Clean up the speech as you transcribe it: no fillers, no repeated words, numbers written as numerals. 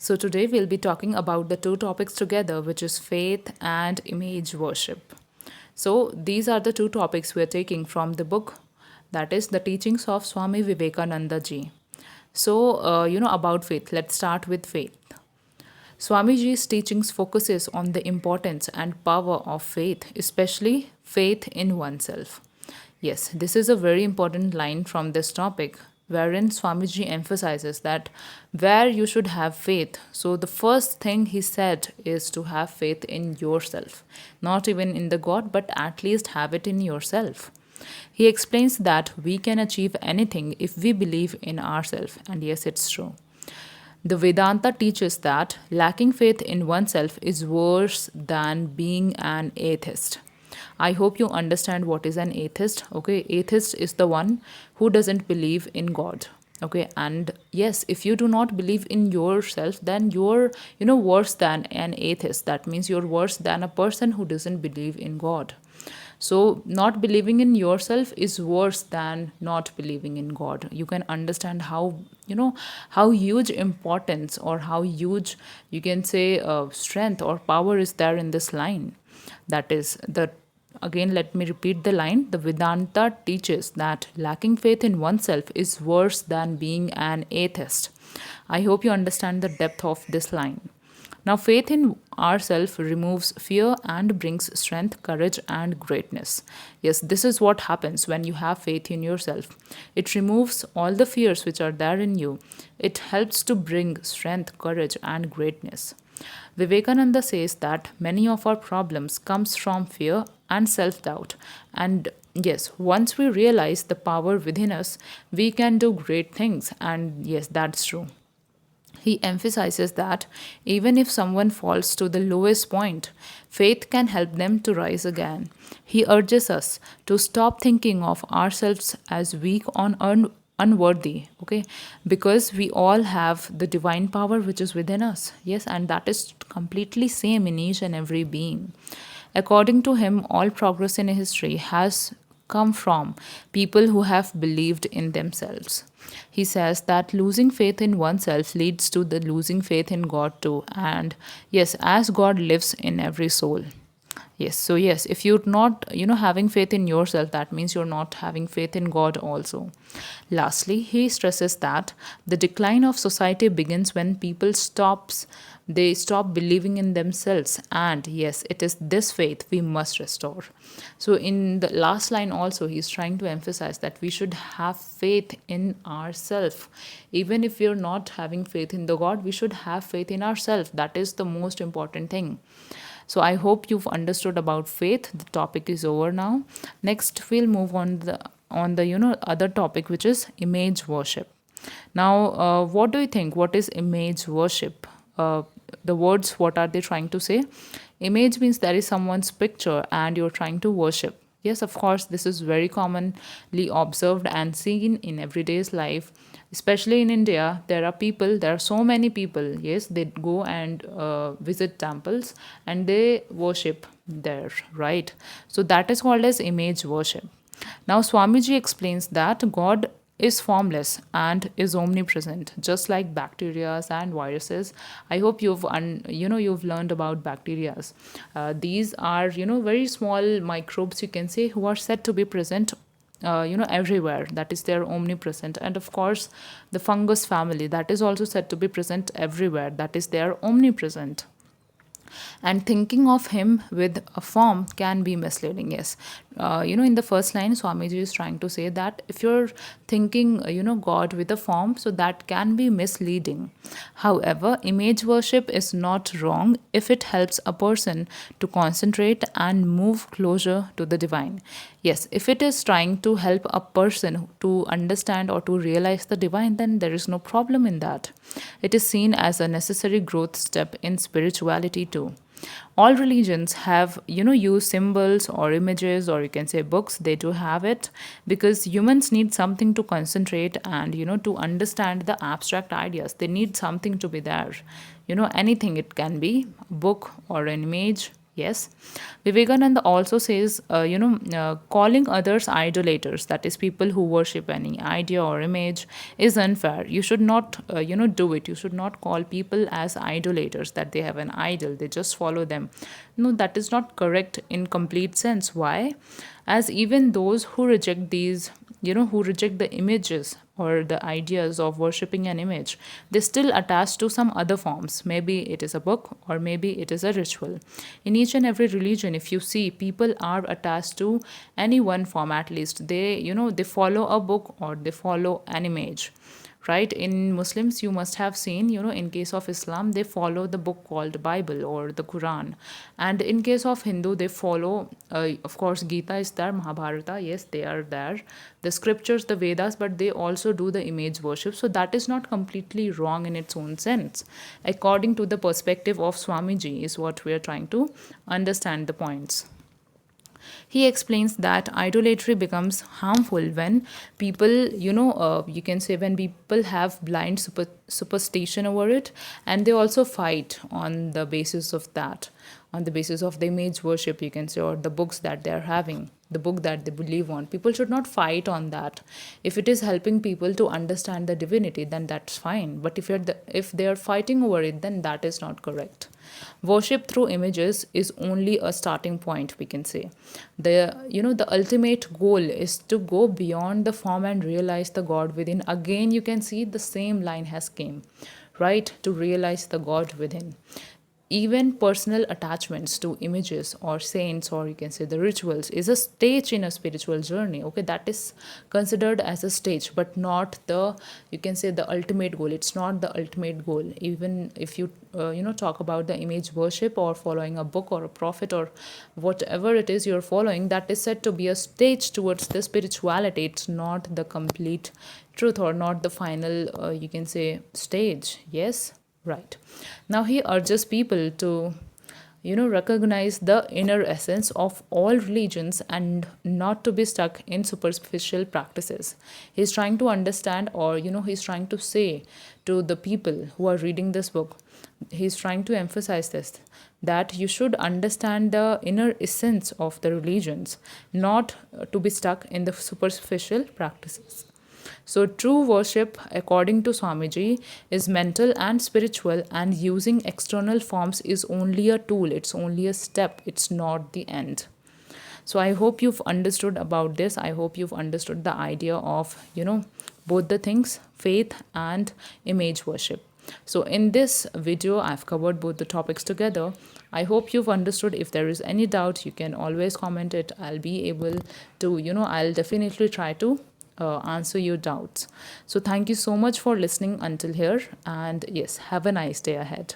So, today we'll be talking about the two topics together, which is faith and image worship. So, these are the two topics we are taking from the book, that is, the teachings of Swami Vivekananda ji. So, about faith. Let's start with faith. Swamiji's teachings focuses on the importance and power of faith, especially faith in oneself. Yes, this is a very important line from this topic, wherein Swamiji emphasizes that where you should have faith. So, the first thing he said is to have faith in yourself, not even in the God, but at least have it in yourself. He explains that we can achieve anything if we believe in ourselves, and yes, it's true. The Vedanta teaches that lacking faith in oneself is worse than being an atheist. I hope you understand what is an atheist. Okay, atheist is the one who doesn't believe in God. Okay, and yes, if you do not believe in yourself, then you're, worse than an atheist. That means you're worse than a person who doesn't believe in God. So, not believing in yourself is worse than not believing in God. You can understand how huge importance or how huge, you can say, strength or power is there in this line. That is the Again, let me repeat the line. The Vedanta teaches that lacking faith in oneself is worse than being an atheist. I hope you understand the depth of this line. Now, faith in ourselves removes fear and brings strength, courage, and greatness. Yes, this is what happens when you have faith in yourself. It removes all the fears which are there in you. It helps to bring strength, courage, and greatness. Vivekananda says that many of our problems comes from fear and self-doubt. And yes, once we realize the power within us, we can do great things. And yes, that's true. He emphasizes that even if someone falls to the lowest point, faith can help them to rise again. He urges us to stop thinking of ourselves as weak or unworthy, okay? Because we all have the divine power which is within us. Yes, and that is completely same in each and every being. According to him, all progress in history has come from people who have believed in themselves. He says that losing faith in oneself leads to the losing faith in God too. And yes, as God lives in every soul. Yes, so yes, if you're not, having faith in yourself, that means you're not having faith in God also. Lastly, he stresses that the decline of society begins when people they stop believing in themselves, and yes, it is this faith we must restore. So in the last line also, he's trying to emphasize that we should have faith in ourselves. Even if we're not having faith in the God, we should have faith in ourselves. That is the most important thing. So I hope you've understood about faith. The topic is over now. Next, we'll move on the other topic, which is image worship. Now, what do you think? What is image worship? The words, what are they trying to say? Image means there is someone's picture and you're trying to worship. Yes, of course, this is very commonly observed and seen in everyday's life. Especially in India, there are so many people, yes, they go and visit temples and they worship there, right? So that is called as image worship. Now, Swamiji explains that God is formless and is omnipresent, just like bacteria and viruses. I hope you've learned about bacteria. These are very small microbes, you can say, who are said to be present everywhere. That is, they're omnipresent. And of course, the fungus family, that is also said to be present everywhere. That is, they are omnipresent. And thinking of him with a form can be misleading. Yes, in the first line, Swamiji is trying to say that if you're thinking God with a form, so that can be misleading. However, image worship is not wrong if it helps a person to concentrate and move closer to the divine. Yes, if it is trying to help a person to understand or to realize the divine, then there is no problem in that. It is seen as a necessary growth step in spirituality too. All religions have use symbols or images, or you can say books. They do have it because humans need something to concentrate and to understand the abstract ideas. They need something to be there. Anything, it can be a book or an image Yes. Vivekananda also says, calling others idolaters, that is, people who worship any idea or image, is unfair. You should not, do it. You should not call people as idolaters, that they have an idol, they just follow them. No, that is not correct in complete sense. Why? As even those who reject these, who reject the images or the ideas of worshipping an image, they still attach to some other forms. Maybe it is a book or maybe it is a ritual. In each and every religion, if you see, people are attached to any one form. At least they, they follow a book or they follow an image, right? In Muslims, you must have seen, in case of Islam, they follow the book called Bible or the Quran. And in case of Hindu, they follow, of course, Gita is there, Mahabharata, yes, they are there, the scriptures, the Vedas, but they also do the image worship. So that is not completely wrong in its own sense, according to the perspective of Swamiji, is what we are trying to understand the points. He explains that idolatry becomes harmful when people, you can say, when people have blind superstition over it, and they also fight on the basis of that, on the basis of the image worship, you can say, or the books that they are having, the book that they believe on. People should not fight on that. If it is helping people to understand the divinity, then that's fine. But if they are fighting over it, then that is not correct. Worship through images is only a starting point, we can say. The ultimate goal is to go beyond the form and realize the God within. Again, you can see the same line has came, right? To realize the God within. Even personal attachments to images or saints, or you can say the rituals, is a stage in a spiritual journey. Okay, that is considered as a stage, but not the, you can say, the ultimate goal. It's not the ultimate goal. Even if you talk about the image worship or following a book or a prophet or whatever it is you're following, that is said to be a stage towards the spirituality. It's not the complete truth or not the final, you can say, stage. Yes. Right. Now he urges people to, recognize the inner essence of all religions and not to be stuck in superficial practices. He's trying to understand, or, he's trying to say to the people who are reading this book, he's trying to emphasize this, that you should understand the inner essence of the religions, not to be stuck in the superficial practices. So, true worship, according to Swamiji, is mental and spiritual, and using external forms is only a tool, it's only a step, it's not the end. So, I hope you've understood about this. I hope you've understood the idea of, both the things, faith and image worship. So, in this video, I've covered both the topics together. I hope you've understood. If there is any doubt, you can always comment it. I'll be able to, I'll definitely try to answer your doubts. So, thank you so much for listening until here. And yes, have a nice day ahead.